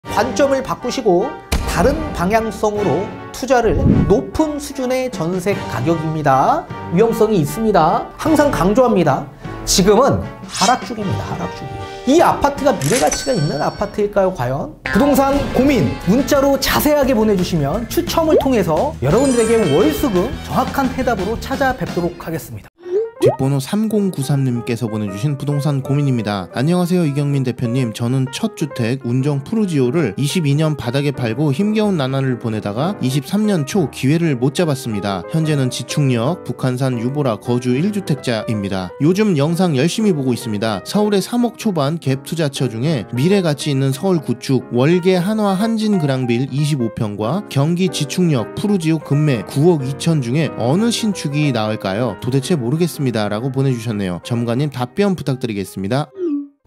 관점을 바꾸시고 다른 방향성으로 투자를 높은 수준의 전세 가격입니다. 위험성이 있습니다. 항상 강조합니다. 지금은 하락주기입니다. 하락주기. 이 아파트가 미래가치가 있는 아파트일까요? 과연? 부동산 고민 문자로 자세하게 보내주시면 추첨을 통해서 여러분들에게 월수금 정확한 해답으로 찾아뵙도록 하겠습니다. 뒷번호 3093님께서 보내주신 부동산 고민입니다. 안녕하세요 이경민 대표님. 저는 첫 주택 운정 푸르지오를 22년 바닥에 팔고 힘겨운 나날을 보내다가 23년 초 기회를 못 잡았습니다. 현재는 지축역 북한산 유보라 거주 1주택자입니다. 요즘 영상 열심히 보고 있습니다. 서울의 3억 초반 갭 투자처 중에 미래가치 있는 서울 구축 월계 한화 한진 그랑빌 25평과 경기 지축역 푸르지오 금매 9억 2천 중에 어느 신축이 나을까요? 도대체 모르겠습니다 라고 보내주셨네요. 전문가님 답변 부탁드리겠습니다.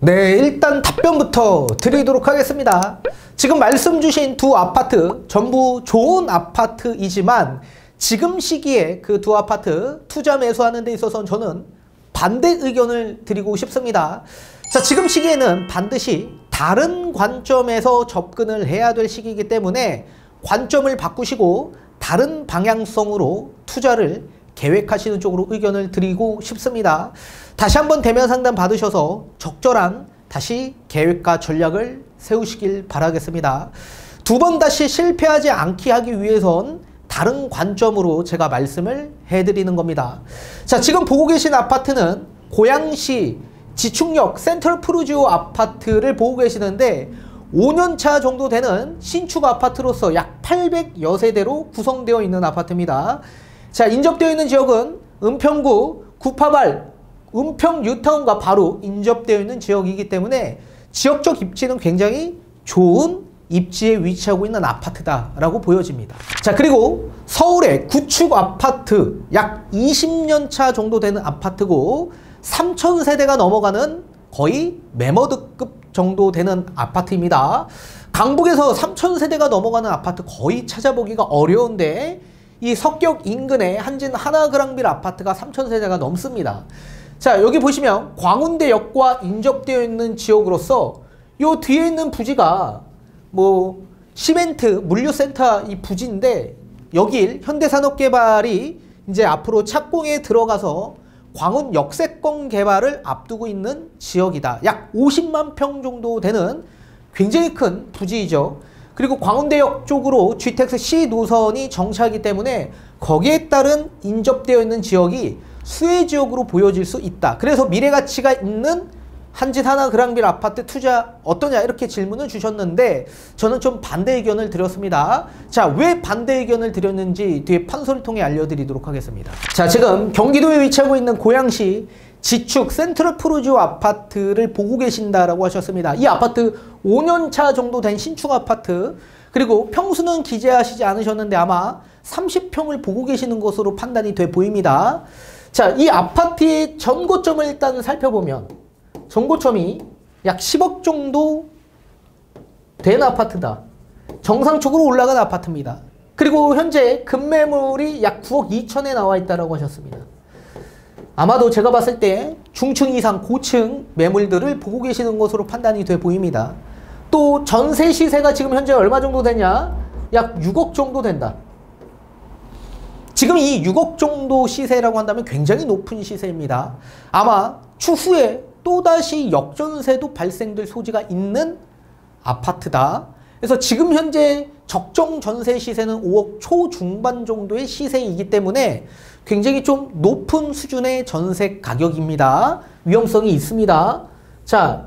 네, 일단 답변부터 드리도록 하겠습니다. 지금 말씀 주신 두 아파트 전부 좋은 아파트이지만 지금 시기에 그 두 아파트 투자 매수하는 데 있어서는 저는 반대 의견을 드리고 싶습니다. 자, 지금 시기에는 반드시 다른 관점에서 접근을 해야 될 시기이기 때문에 관점을 바꾸시고 다른 방향성으로 투자를 계획하시는 쪽으로 의견을 드리고 싶습니다. 다시 한번 대면 상담 받으셔서 적절한 다시 계획과 전략을 세우시길 바라겠습니다. 두 번 다시 실패하지 않게 하기 위해선 다른 관점으로 제가 말씀을 해드리는 겁니다. 자, 지금 보고 계신 아파트는 고양시 지축역 센트럴 푸르지오 아파트를 보고 계시는데 5년차 정도 되는 신축 아파트로서 약 800여 세대로 구성되어 있는 아파트입니다. 자, 인접되어 있는 지역은 은평구 구파발 은평 뉴타운과 바로 인접되어 있는 지역이기 때문에 지역적 입지는 굉장히 좋은 입지에 위치하고 있는 아파트다라고 보여집니다. 자, 그리고 서울의 구축 아파트 약 20년 차 정도 되는 아파트고 3,000세대가 넘어가는 거의 매머드급 정도 되는 아파트입니다. 강북에서 3,000세대가 넘어가는 아파트 거의 찾아보기가 어려운데 이 석격 인근의 한진 하나그랑빌 아파트가 3,000세대가 넘습니다. 자, 여기 보시면 광운대역과 인접되어 있는 지역으로서 요 뒤에 있는 부지가 뭐 시멘트 물류센터 이 부지인데 여길 현대산업개발이 이제 앞으로 착공에 들어가서 광운 역세권 개발을 앞두고 있는 지역이다. 약 50만 평 정도 되는 굉장히 큰 부지이죠. 그리고 광운대역 쪽으로 GTX C 노선이 정차하기 때문에 거기에 따른 인접되어 있는 지역이 수혜지역으로 보여질 수 있다. 그래서 미래가치가 있는 한진 하나그랑빌 아파트 투자 어떠냐 이렇게 질문을 주셨는데 저는 좀 반대 의견을 드렸습니다. 자, 왜 반대 의견을 드렸는지 뒤에 판소를 통해 알려드리도록 하겠습니다. 자, 지금 경기도에 위치하고 있는 고양시 지축 센트럴 푸르지오 아파트를 보고 계신다라고 하셨습니다. 이 아파트 5년차 정도 된 신축 아파트, 그리고 평수는 기재하시지 않으셨는데 아마 30평을 보고 계시는 것으로 판단이 돼 보입니다. 자, 이 아파트의 전고점을 일단 살펴보면 전고점이 약 10억 정도 된 아파트다. 정상적으로 올라간 아파트입니다. 그리고 현재 급매물이 약 9억 2천에 나와 있다고 하셨습니다. 아마도 제가 봤을 때 중층 이상 고층 매물들을 보고 계시는 것으로 판단이 돼 보입니다. 또 전세 시세가 지금 현재 얼마 정도 되냐? 약 6억 정도 된다. 지금 이 6억 정도 시세라고 한다면 굉장히 높은 시세입니다. 아마 추후에 또다시 역전세도 발생될 소지가 있는 아파트다. 그래서 지금 현재 적정 전세 시세는 5억 초중반 정도의 시세이기 때문에 굉장히 좀 높은 수준의 전세 가격입니다. 위험성이 있습니다. 자,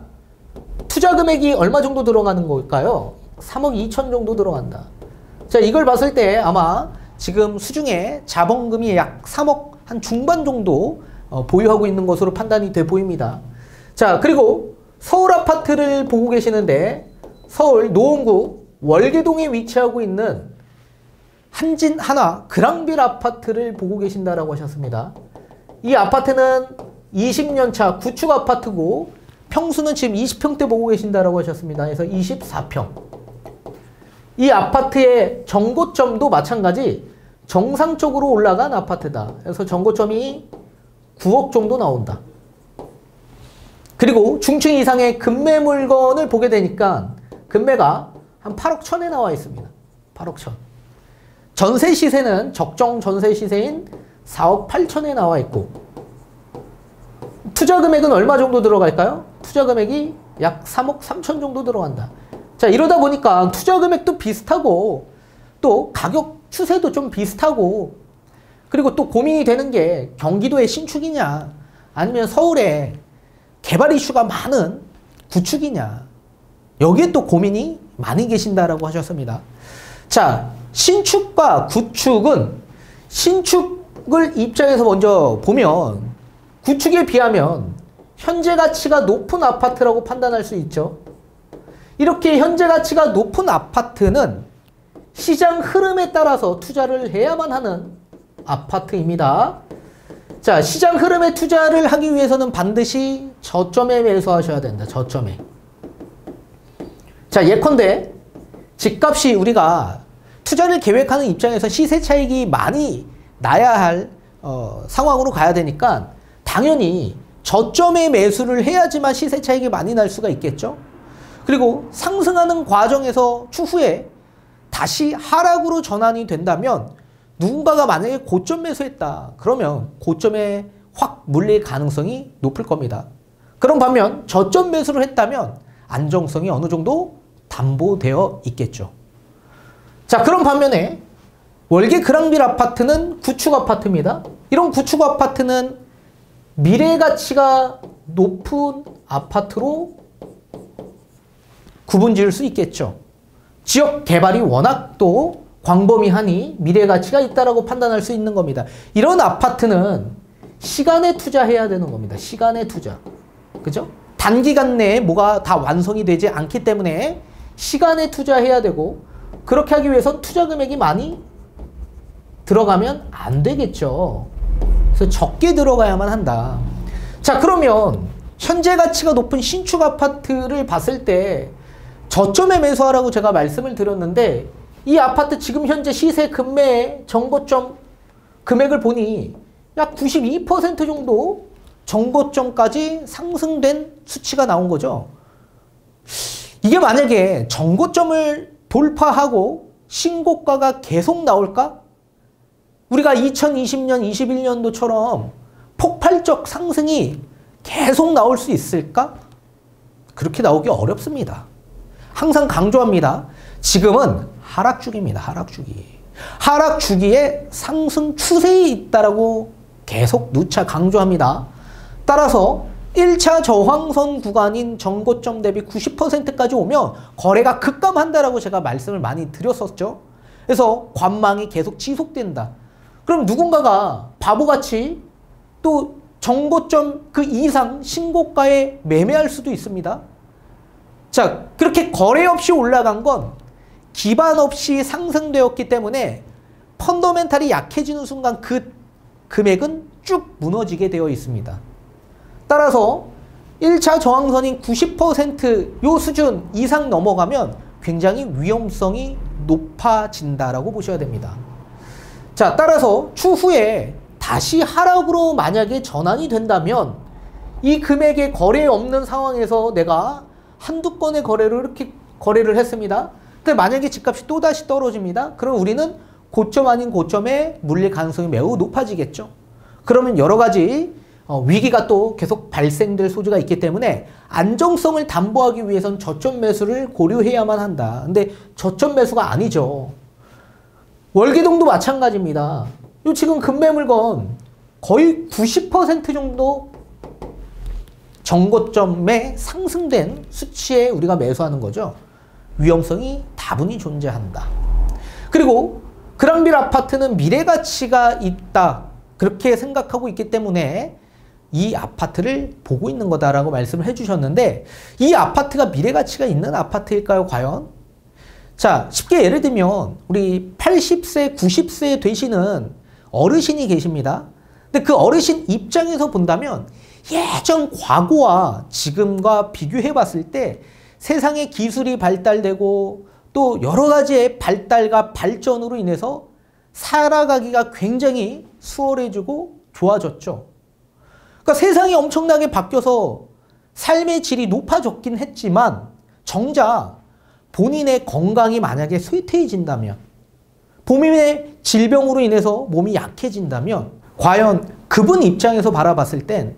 투자 금액이 얼마 정도 들어가는 걸까요? 3억 2천 정도 들어간다. 자, 이걸 봤을 때 아마 지금 수중에 자본금이 약 3억 한 중반 정도 보유하고 있는 것으로 판단이 돼 보입니다. 자, 그리고 서울 아파트를 보고 계시는데 서울 노원구 월계동에 위치하고 있는 한진 하나 그랑빌 아파트를 보고 계신다라고 하셨습니다. 이 아파트는 20년 차 구축 아파트고 평수는 지금 20평대 보고 계신다라고 하셨습니다. 그래서 24평. 이 아파트의 정고점도 마찬가지 정상적으로 올라간 아파트다. 그래서 정고점이 9억 정도 나온다. 그리고 중층 이상의 금매 물건을 보게 되니까 금매가 한 8억 천에 나와 있습니다. 8억 천. 전세 시세는 적정 전세 시세인 4억 8천에 나와 있고, 투자 금액은 얼마 정도 들어갈까요? 투자 금액이 약 3억 3천 정도 들어간다. 자, 이러다 보니까 투자 금액도 비슷하고 또 가격 추세도 좀 비슷하고, 그리고 또 고민이 되는 게 경기도의 신축이냐 아니면 서울에 개발 이슈가 많은 구축이냐, 여기에 또 고민이 많이 계신다라고 하셨습니다. 자, 신축과 구축은, 신축을 입장에서 먼저 보면 구축에 비하면 현재 가치가 높은 아파트라고 판단할 수 있죠. 이렇게 현재 가치가 높은 아파트는 시장 흐름에 따라서 투자를 해야만 하는 아파트입니다. 자, 시장 흐름에 투자를 하기 위해서는 반드시 저점에 매수하셔야 된다. 저점에. 자, 예컨대 집값이, 우리가 투자를 계획하는 입장에서 시세 차익이 많이 나야 할 상황으로 가야 되니까 당연히 저점에 매수를 해야지만 시세 차익이 많이 날 수가 있겠죠. 그리고 상승하는 과정에서 추후에 다시 하락으로 전환이 된다면, 누군가가 만약에 고점 매수했다 그러면 고점에 확 물릴 가능성이 높을 겁니다. 그런 반면 저점 매수를 했다면 안정성이 어느 정도 담보되어 있겠죠. 자, 그런 반면에 월계 그랑빌 아파트는 구축 아파트입니다. 이런 구축 아파트는 미래 가치가 높은 아파트로 구분 지을 수 있겠죠. 지역 개발이 워낙 또 광범위하니 미래 가치가 있다라고 판단할 수 있는 겁니다. 이런 아파트는 시간에 투자해야 되는 겁니다. 시간에 투자. 그죠? 단기간 내에 뭐가 다 완성이 되지 않기 때문에 시간에 투자해야 되고, 그렇게 하기 위해서 투자 금액이 많이 들어가면 안 되겠죠. 그래서 적게 들어가야만 한다. 자, 그러면 현재 가치가 높은 신축 아파트를 봤을 때 저점에 매수하라고 제가 말씀을 드렸는데, 이 아파트 지금 현재 시세 금매의 정고점 금액을 보니 약 92% 정도 정고점까지 상승된 수치가 나온 거죠. 이게 만약에 정고점을 돌파하고 신고가가 계속 나올까? 우리가 2020년, 21년도처럼 폭발적 상승이 계속 나올 수 있을까? 그렇게 나오기 어렵습니다. 항상 강조합니다. 지금은 하락주기입니다. 하락주기. 하락주기에 상승 추세에 있다라고 계속 누차 강조합니다. 따라서 1차 저항선 구간인 정고점 대비 90%까지 오면 거래가 급감한다라고 제가 말씀을 많이 드렸었죠. 그래서 관망이 계속 지속된다. 그럼 누군가가 바보같이 또 정고점 그 이상 신고가에 매매할 수도 있습니다. 자, 그렇게 거래 없이 올라간 건 기반 없이 상승되었기 때문에 펀더멘탈이 약해지는 순간 그 금액은 쭉 무너지게 되어 있습니다. 따라서 1차 저항선인 90% 요 수준 이상 넘어가면 굉장히 위험성이 높아진다라고 보셔야 됩니다. 자, 따라서 추후에 다시 하락으로 만약에 전환이 된다면 이 금액에 거래 없는 상황에서 내가 한두 건의 거래를 이렇게 거래를 했습니다. 근데 만약에 집값이 또다시 떨어집니다. 그럼 우리는 고점 아닌 고점에 물릴 가능성이 매우 높아지겠죠. 그러면 여러 가지 위기가 또 계속 발생될 소지가 있기 때문에 안정성을 담보하기 위해서는 저점 매수를 고려해야만 한다. 근데 저점 매수가 아니죠. 월계동도 마찬가지입니다. 요 지금 금매 물건 거의 90% 정도 정고점에 상승된 수치에 우리가 매수하는 거죠. 위험성이 다분히 존재한다. 그리고 그랑빌 아파트는 미래 가치가 있다. 그렇게 생각하고 있기 때문에 이 아파트를 보고 있는 거다라고 말씀을 해주셨는데, 이 아파트가 미래 가치가 있는 아파트일까요, 과연? 자, 쉽게 예를 들면 우리 80세, 90세 되시는 어르신이 계십니다. 근데 그 어르신 입장에서 본다면 예전 과거와 지금과 비교해 봤을 때 세상의 기술이 발달되고 또 여러 가지의 발달과 발전으로 인해서 살아가기가 굉장히 수월해지고 좋아졌죠. 그러니까 세상이 엄청나게 바뀌어서 삶의 질이 높아졌긴 했지만 정작 본인의 건강이 만약에 쇠퇴해진다면, 본인의 질병으로 인해서 몸이 약해진다면 과연 그분 입장에서 바라봤을 땐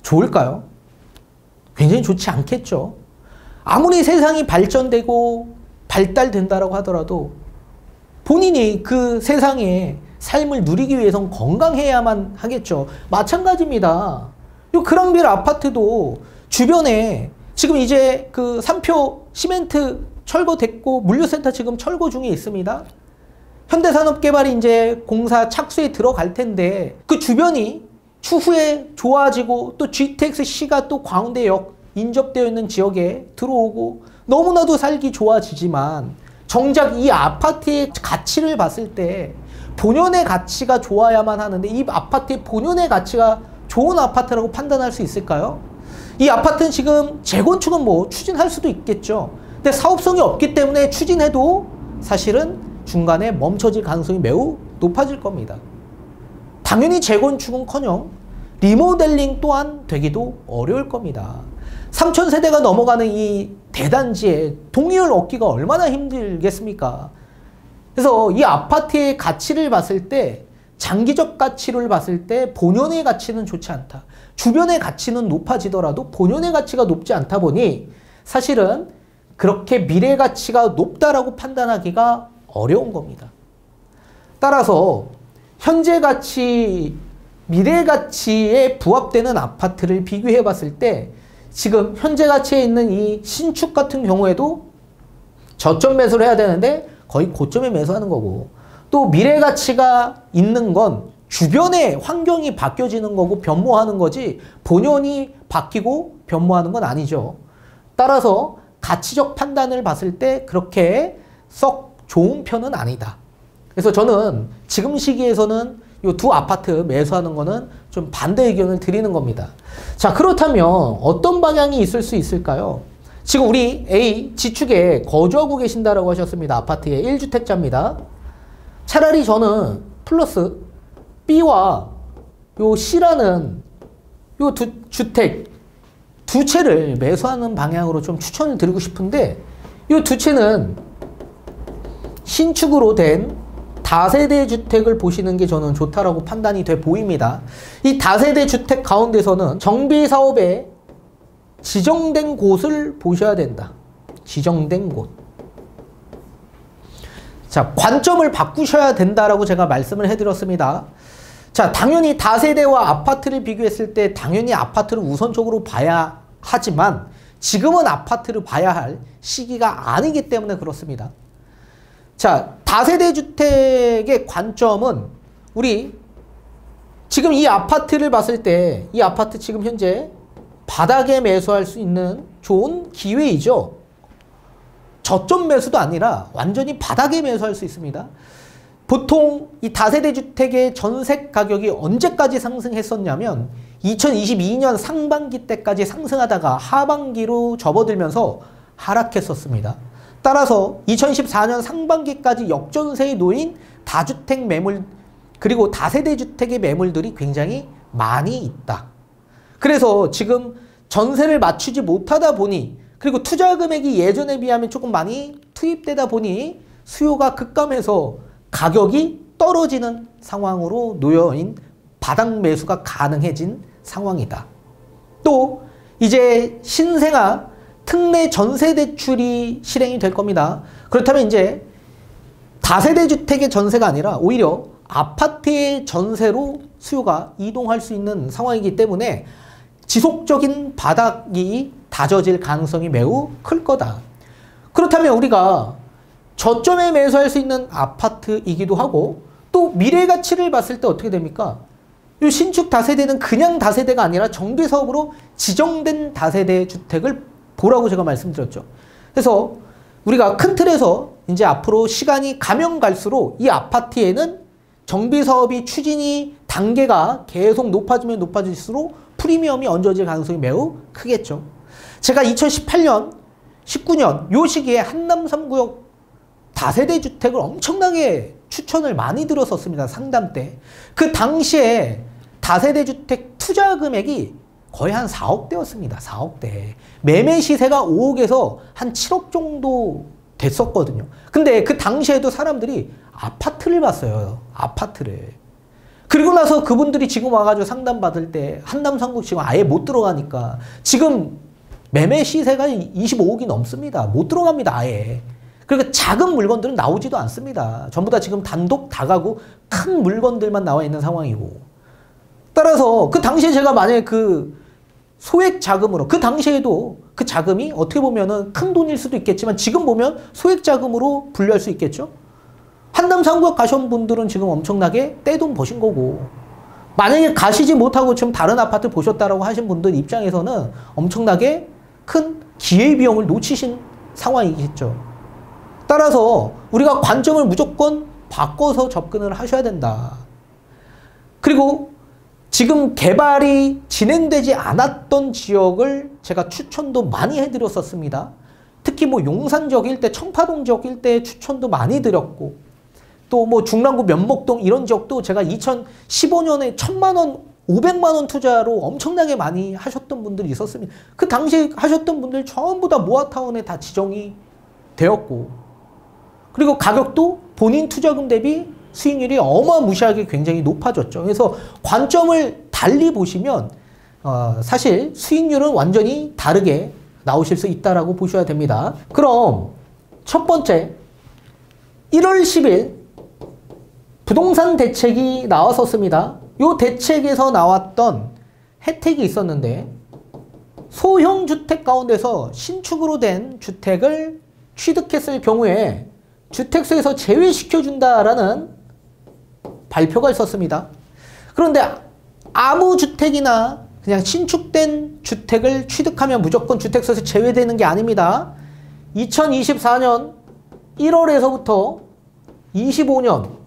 좋을까요? 굉장히 좋지 않겠죠. 아무리 세상이 발전되고 발달된다라고 하더라도 본인이 그 세상에 삶을 누리기 위해선 건강해야만 하겠죠. 마찬가지입니다. 요 그랑빌 아파트도 주변에 지금 이제 그 3표 시멘트 철거됐고 물류센터 지금 철거 중에 있습니다. 현대산업개발이 이제 공사 착수에 들어갈 텐데 그 주변이 추후에 좋아지고 또 GTX-C가 또 광운대역 인접되어 있는 지역에 들어오고 너무나도 살기 좋아지지만 정작 이 아파트의 가치를 봤을 때 본연의 가치가 좋아야만 하는데 이 아파트의 본연의 가치가 좋은 아파트라고 판단할 수 있을까요? 이 아파트는 지금 재건축은 뭐 추진할 수도 있겠죠. 근데 사업성이 없기 때문에 추진해도 사실은 중간에 멈춰질 가능성이 매우 높아질 겁니다. 당연히 재건축은커녕 리모델링 또한 되기도 어려울 겁니다. 3000세대가 넘어가는 이 대단지에 동의를 얻기가 얼마나 힘들겠습니까? 그래서 이 아파트의 가치를 봤을 때 장기적 가치를 봤을 때 본연의 가치는 좋지 않다. 주변의 가치는 높아지더라도 본연의 가치가 높지 않다 보니 사실은 그렇게 미래 가치가 높다라고 판단하기가 어려운 겁니다. 따라서 현재 가치, 미래 가치에 부합되는 아파트를 비교해 봤을 때 지금 현재 가치에 있는 이 신축 같은 경우에도 저점 매수를 해야 되는데 거의 고점에 매수하는 거고 또 미래 가치가 있는 건 주변의 환경이 바뀌어지는 거고 변모하는 거지 본연이 바뀌고 변모하는 건 아니죠. 따라서 가치적 판단을 봤을 때 그렇게 썩 좋은 편은 아니다. 그래서 저는 지금 시기에서는 이 두 아파트 매수하는 거는 좀 반대 의견을 드리는 겁니다. 자, 그렇다면 어떤 방향이 있을 수 있을까요? 지금 우리 A 지축에 거주하고 계신다라고 하셨습니다. 아파트에 1주택자입니다. 차라리 저는 플러스 B와 요 C라는 요 두 주택 두 채를 매수하는 방향으로 좀 추천을 드리고 싶은데 이 두 채는 신축으로 된 다세대 주택을 보시는 게 저는 좋다라고 판단이 돼 보입니다. 이 다세대 주택 가운데서는 정비 사업에 지정된 곳을 보셔야 된다. 지정된 곳. 자, 관점을 바꾸셔야 된다라고 제가 말씀을 해드렸습니다. 자, 당연히 다세대와 아파트를 비교했을 때 당연히 아파트를 우선적으로 봐야 하지만 지금은 아파트를 봐야 할 시기가 아니기 때문에 그렇습니다. 자, 다세대 주택의 관점은 우리 지금 이 아파트를 봤을 때 이 아파트 지금 현재 바닥에 매수할 수 있는 좋은 기회이죠. 저점 매수도 아니라 완전히 바닥에 매수할 수 있습니다. 보통 이 다세대 주택의 전세 가격이 언제까지 상승했었냐면 2022년 상반기 때까지 상승하다가 하반기로 접어들면서 하락했었습니다. 따라서 2014년 상반기까지 역전세에 놓인 다주택 매물 그리고 다세대 주택의 매물들이 굉장히 많이 있다. 그래서 지금 전세를 맞추지 못하다 보니 그리고 투자 금액이 예전에 비하면 조금 많이 투입되다 보니 수요가 급감해서 가격이 떨어지는 상황으로 놓여인 바닥 매수가 가능해진 상황이다. 또 이제 신생아 특례 전세 대출이 실행이 될 겁니다. 그렇다면 이제 다세대 주택의 전세가 아니라 오히려 아파트의 전세로 수요가 이동할 수 있는 상황이기 때문에 지속적인 바닥이 다져질 가능성이 매우 클 거다. 그렇다면 우리가 저점에 매수할 수 있는 아파트이기도 하고 또 미래 가치를 봤을 때 어떻게 됩니까? 이 신축 다세대는 그냥 다세대가 아니라 정비사업으로 지정된 다세대 주택을 보라고 제가 말씀드렸죠. 그래서 우리가 큰 틀에서 이제 앞으로 시간이 가면 갈수록 이 아파트에는 정비사업이 추진이 단계가 계속 높아지면 높아질수록 프리미엄이 얹어질 가능성이 매우 크겠죠. 제가 2018년, 19년 요 시기에 한남 3구역 다세대 주택을 엄청나게 추천을 많이 들었었습니다. 상담 때. 그 당시에 다세대 주택 투자 금액이 거의 한 4억대였습니다. 4억대. 매매 시세가 5억에서 한 7억 정도 됐었거든요. 근데 그 당시에도 사람들이 아파트를 봤어요. 아파트를. 그리고 나서 그분들이 지금 와가지고 상담받을 때 한남상국 지금 아예 못 들어가니까 지금 매매 시세가 25억이 넘습니다. 못 들어갑니다. 아예. 그러니까 작은 물건들은 나오지도 않습니다. 전부 다 지금 단독 다가구 큰 물건들만 나와 있는 상황이고. 따라서 그 당시에 제가 만약에 그 소액 자금으로, 그 당시에도 그 자금이 어떻게 보면은 큰 돈일 수도 있겠지만 지금 보면 소액 자금으로 분류할 수 있겠죠? 한남상구역 가신 분들은 지금 엄청나게 떼돈 버신 거고, 만약에 가시지 못하고 지금 다른 아파트 보셨다라고 하신 분들 입장에서는 엄청나게 큰 기회비용을 놓치신 상황이겠죠. 따라서 우리가 관점을 무조건 바꿔서 접근을 하셔야 된다. 그리고 지금 개발이 진행되지 않았던 지역을 제가 추천도 많이 해드렸었습니다. 특히 뭐 용산 지역 일대, 청파동 지역 일대에 추천도 많이 드렸고, 또 뭐 중랑구 면목동 이런 지역도 제가 2015년에 1000만원, 500만원 투자로 엄청나게 많이 하셨던 분들이 있었습니다. 그 당시에 하셨던 분들 전부 다 모아타운에 다 지정이 되었고, 그리고 가격도 본인 투자금 대비 수익률이 어마무시하게 굉장히 높아졌죠. 그래서 관점을 달리 보시면 사실 수익률은 완전히 다르게 나오실 수 있다라고 보셔야 됩니다. 그럼 첫 번째, 1월 10일 부동산 대책이 나왔었습니다. 이 대책에서 나왔던 혜택이 있었는데, 소형 주택 가운데서 신축으로 된 주택을 취득했을 경우에 주택수에서 제외시켜준다라는 발표가 있었습니다. 그런데 아무 주택이나 그냥 신축된 주택을 취득하면 무조건 주택수에서 제외되는 게 아닙니다. 2024년 1월에서부터 25년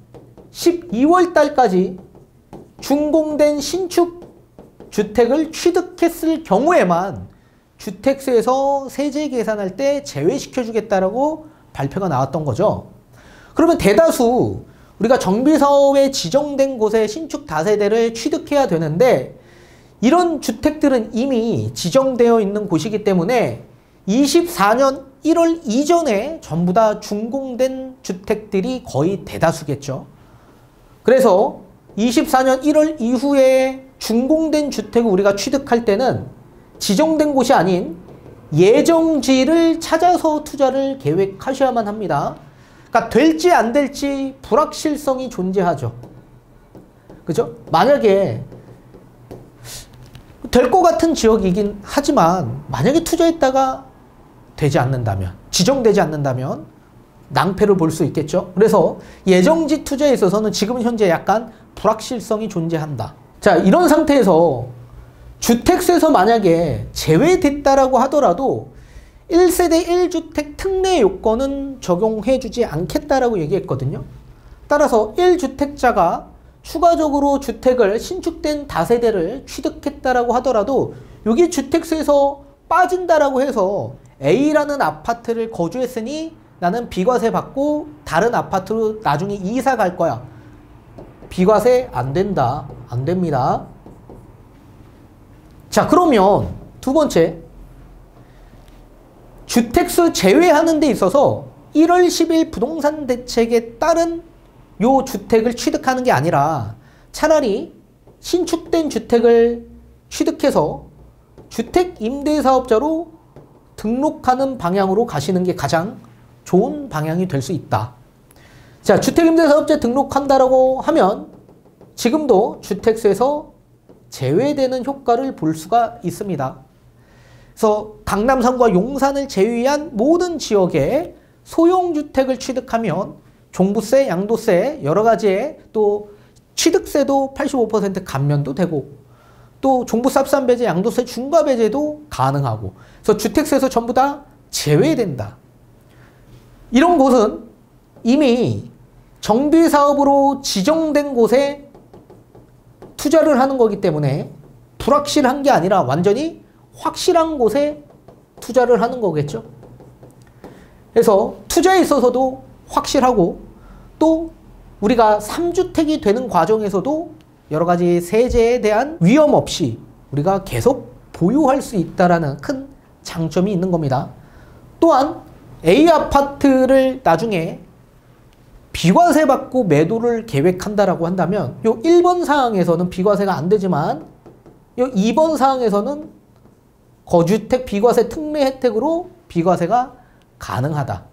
12월 달까지 준공된 신축 주택을 취득했을 경우에만 주택수에서 세제 계산할 때 제외시켜주겠다라고 발표가 나왔던 거죠. 그러면 대다수 우리가 정비사업에 지정된 곳에 신축 다세대를 취득해야 되는데, 이런 주택들은 이미 지정되어 있는 곳이기 때문에 24년 1월 이전에 전부 다 준공된 주택들이 거의 대다수겠죠. 그래서 24년 1월 이후에 준공된 주택을 우리가 취득할 때는 지정된 곳이 아닌 예정지를 찾아서 투자를 계획하셔야만 합니다. 그러니까 될지 안 될지 불확실성이 존재하죠. 그죠? 만약에 될 것 같은 지역이긴 하지만 만약에 투자했다가 되지 않는다면, 지정되지 않는다면 낭패를 볼 수 있겠죠. 그래서 예정지 투자에 있어서는 지금 현재 약간 불확실성이 존재한다. 자, 이런 상태에서 주택수에서 만약에 제외됐다라고 하더라도 1세대 1주택 특례 요건은 적용해주지 않겠다라고 얘기했거든요. 따라서 1주택자가 추가적으로 주택을 신축된 다세대를 취득했다라고 하더라도 여기 주택수에서 빠진다라고 해서 A라는 아파트를 거주했으니 나는 비과세 받고 다른 아파트로 나중에 이사 갈 거야. 비과세 안 된다. 안 됩니다. 자, 그러면 두 번째, 주택수 제외하는 데 있어서 1월 10일 부동산 대책에 따른 요 주택을 취득하는 게 아니라 차라리 신축된 주택을 취득해서 주택임대사업자로 등록하는 방향으로 가시는 게 가장 좋은 방향이 될 수 있다. 자, 주택임대사업자 등록한다라고 하면 지금도 주택수에서 제외되는 효과를 볼 수가 있습니다. 그래서 강남 3구와 용산을 제외한 모든 지역에 소형주택을 취득하면 종부세, 양도세, 여러 가지의 또 취득세도 85% 감면도 되고, 또 종부세 합산배제, 양도세 중과배제도 가능하고, 그래서 주택세에서 전부 다 제외된다. 이런 곳은 이미 정비사업으로 지정된 곳에 투자를 하는 거기 때문에 불확실한 게 아니라 완전히 확실한 곳에 투자를 하는 거겠죠. 그래서 투자에 있어서도 확실하고, 또 우리가 3주택이 되는 과정에서도 여러 가지 세제에 대한 위험 없이 우리가 계속 보유할 수 있다라는 큰 장점이 있는 겁니다. 또한 A 아파트를 나중에 비과세 받고 매도를 계획한다라고 한다면 요 1번 사항에서는 비과세가 안 되지만 요 2번 사항에서는 거주택 비과세 특례 혜택으로 비과세가 가능하다.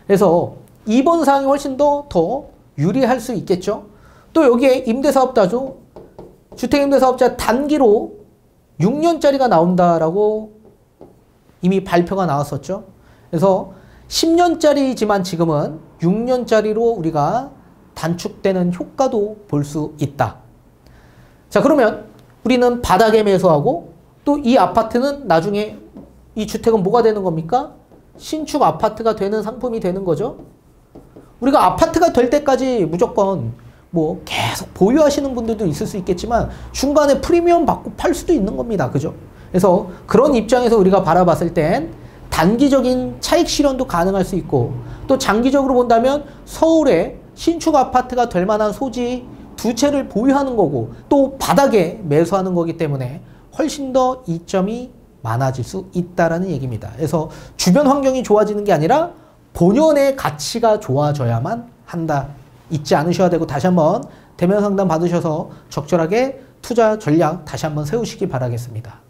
그래서 2번 사항이 훨씬 더 유리할 수 있겠죠. 또 여기에 임대사업자죠. 주택임대사업자 단기로 6년짜리가 나온다라고 이미 발표가 나왔었죠. 그래서 10년짜리지만 지금은 6년짜리로 우리가 단축되는 효과도 볼 수 있다. 자, 그러면 우리는 바닥에 매수하고 또 이 아파트는 나중에 이 주택은 뭐가 되는 겁니까? 신축 아파트가 되는 상품이 되는 거죠. 우리가 아파트가 될 때까지 무조건 뭐 계속 보유하시는 분들도 있을 수 있겠지만 중간에 프리미엄 받고 팔 수도 있는 겁니다. 그죠? 그래서 그런 입장에서 우리가 바라봤을 땐 단기적인 차익 실현도 가능할 수 있고 또 장기적으로 본다면 서울에 신축 아파트가 될 만한 소지 두 채를 보유하는 거고 또 바닥에 매수하는 거기 때문에 훨씬 더 이점이 많아질 수 있다라는 얘기입니다. 그래서 주변 환경이 좋아지는 게 아니라 본연의 가치가 좋아져야만 한다. 잊지 않으셔야 되고 다시 한번 대면 상담 받으셔서 적절하게 투자 전략 다시 한번 세우시기 바라겠습니다.